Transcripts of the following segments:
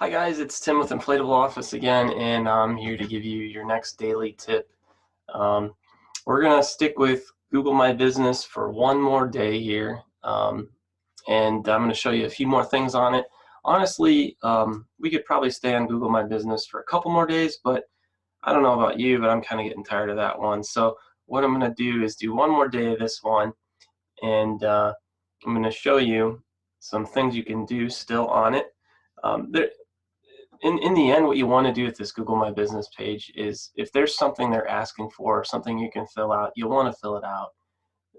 Hi guys, it's Tim with InflatableOffice again, and I'm here to give you your next daily tip. Um, we're gonna stick with Google My Business for one more day here, and I'm gonna show you a few more things on it. Honestly, we could probably stay on Google My Business for a couple more days, but I don't know about you, but I'm kind of getting tired of that one. So what I'm gonna do is do one more day of this one, and I'm gonna show you some things you can do still on it. There, in the end, what you want to do with this Google My Business page is if there's something they're asking for, something you can fill out, you want to fill it out.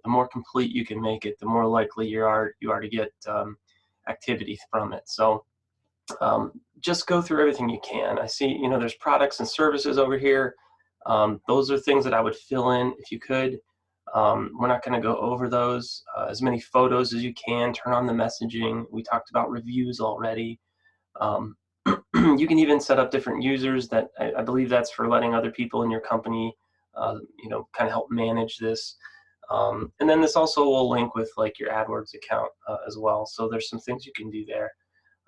The more complete you can make it, the more likely you are to get activity from it. So just go through everything you can. I see, there's products and services over here. Those are things that I would fill in if you could. We're not going to go over those. As many photos as you can. Turn on the messaging. We talked about reviews already. Um, you can even set up different users that I believe that's for letting other people in your company, kind of help manage this. And then this also will link with like your AdWords account as well. So there's some things you can do there.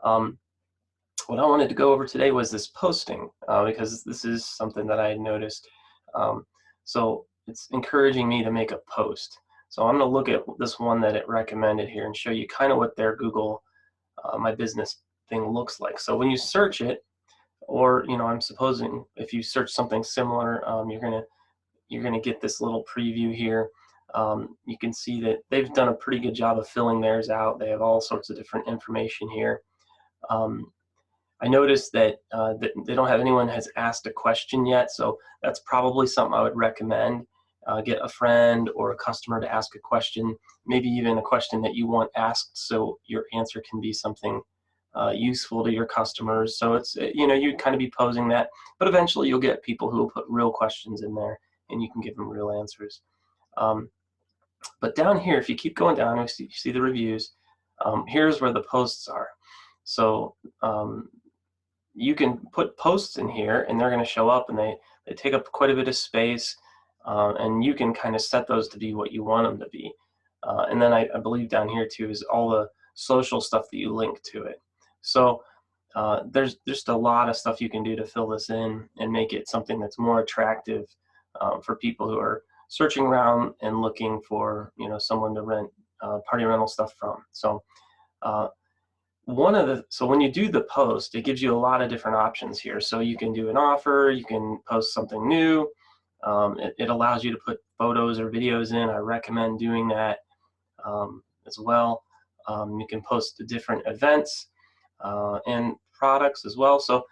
Um, what I wanted to go over today was this posting because this is something that I had noticed. Um, so it's encouraging me to make a post. So I'm going to look at this one that it recommended here and show you kind of what their Google My Business thing looks like. So when you search it, or I'm supposing if you search something similar, you're gonna get this little preview here. You can see that they've done a pretty good job of filling theirs out. They have all sorts of different information here. Um, I noticed that they don't have anyone has asked a question yet, so that's probably something I would recommend. Get a friend or a customer to ask a question, maybe even a question that you want asked, so your answer can be something useful to your customers. So it's you'd kind of be posing that, but eventually you'll get people who will put real questions in there, and you can give them real answers. Um, but down here, if you keep going down, you see the reviews. Here's where the posts are. So you can put posts in here, and they're going to show up, and they take up quite a bit of space, and you can kind of set those to be what you want them to be. And then I believe down here too is all the social stuff that you link to it. So there's just a lot of stuff you can do to fill this in and make it something that's more attractive for people who are searching around and looking for someone to rent party rental stuff from. So so when you do the post, it gives you a lot of different options here. So you can do an offer, you can post something new. It allows you to put photos or videos in. I recommend doing that as well. You can post to different events and products as well. So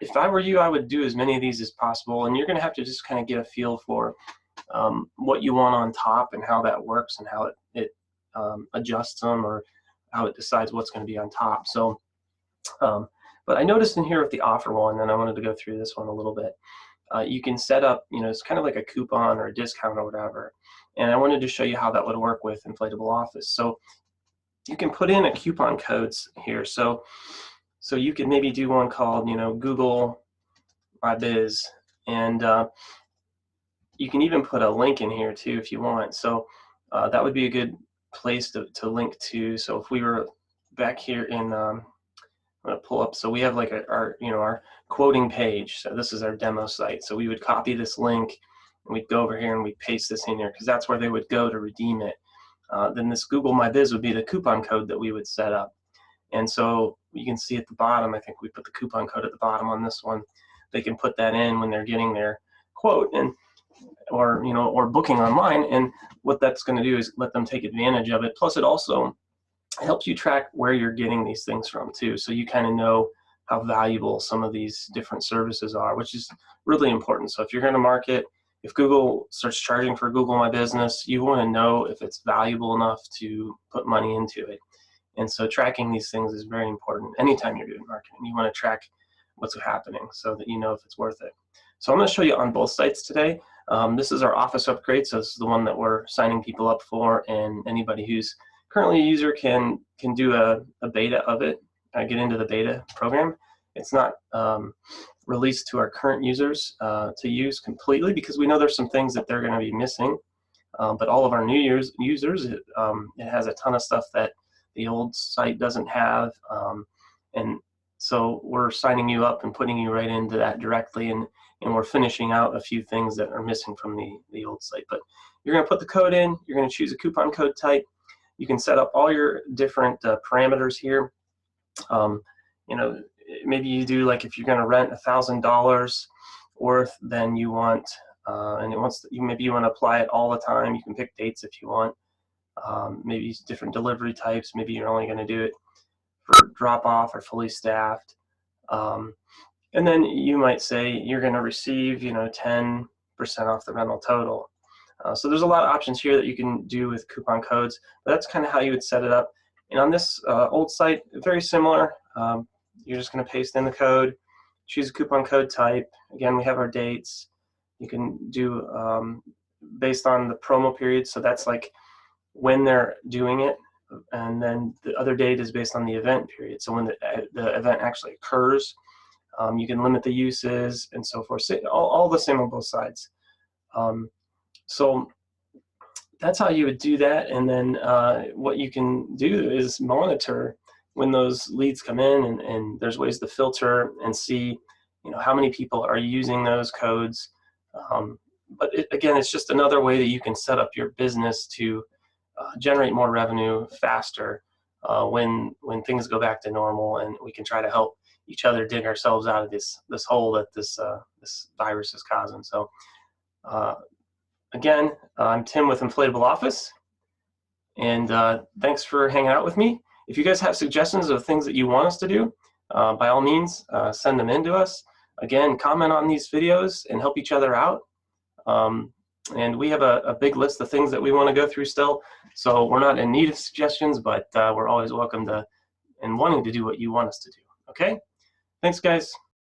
if I were you, I would do as many of these as possible, and you're going to have to just kind of get a feel for what you want on top and how that works and how it adjusts them, or how it decides what's going to be on top. So, but I noticed in here with the offer one, and I wanted to go through this one a little bit. You can set up, it's kind of like a coupon or a discount or whatever. And I wanted to show you how that would work with InflatableOffice. So you can put in a coupon codes here. So you can maybe do one called, Google My Biz, and you can even put a link in here too if you want. So that would be a good place to link to. So if we were back here in, I'm going to pull up, so we have like our quoting page. So this is our demo site. So we would copy this link, and we'd go over here and we'd paste this in here because that's where they would go to redeem it. Then this Google My Biz would be the coupon code that we would set up. And so you can see at the bottom, I think we put the coupon code at the bottom on this one. They can put that in when they're getting their quote or booking online. And what that's going to do is let them take advantage of it. Plus, it also helps you track where you're getting these things from too. So you kind of know how valuable some of these different services are, which is really important. So if you're going to market, if Google starts charging for Google My Business, you want to know if it's valuable enough to put money into it. And so tracking these things is very important. Anytime you're doing marketing, you want to track what's happening so that you know if it's worth it. So I'm going to show you on both sites today. This is our office upgrade. So this is the one that we're signing people up for, and anybody who's currently a user can do a beta of it, get into the beta program. It's not released to our current users to use completely because we know there's some things that they're going to be missing. But all of our new users, it has a ton of stuff that the old site doesn't have. And So we're signing you up and putting you right into that directly, and we're finishing out a few things that are missing from the old site. But you're going to put the code in, you're going to choose a coupon code type. You can set up all your different parameters here. You know, maybe you do, like, if you're going to rent $1,000 worth, then you want, and it wants to, maybe you want to apply it all the time. You can pick dates if you want. Maybe different delivery types. Maybe you're only going to do it for drop-off or fully staffed. And then you might say you're going to receive, you know, 10% off the rental total. So there's a lot of options here that you can do with coupon codes, but that's kind of how you would set it up. And on this old site, very similar. You're just going to paste in the code, choose a coupon code type. Again, we have our dates. You can do based on the promo period, so that's like when they're doing it, and then the other date is based on the event period. So when the event actually occurs, you can limit the uses and so forth. So all the same on both sides. So that's how you would do that. And then what you can do is monitor when those leads come in, and there's ways to filter and see, you know, how many people are using those codes. But again, it's just another way that you can set up your business to generate more revenue faster when things go back to normal, and we can try to help each other dig ourselves out of this hole that this virus is causing. So again, I'm Tim with InflatableOffice, and thanks for hanging out with me. If you guys have suggestions of things that you want us to do, by all means, send them in to us. Again, comment on these videos and help each other out. And we have a big list of things that we want to go through still, so we're not in need of suggestions, but we're always welcome to and wanting to do what you want us to do. Okay? Thanks, guys.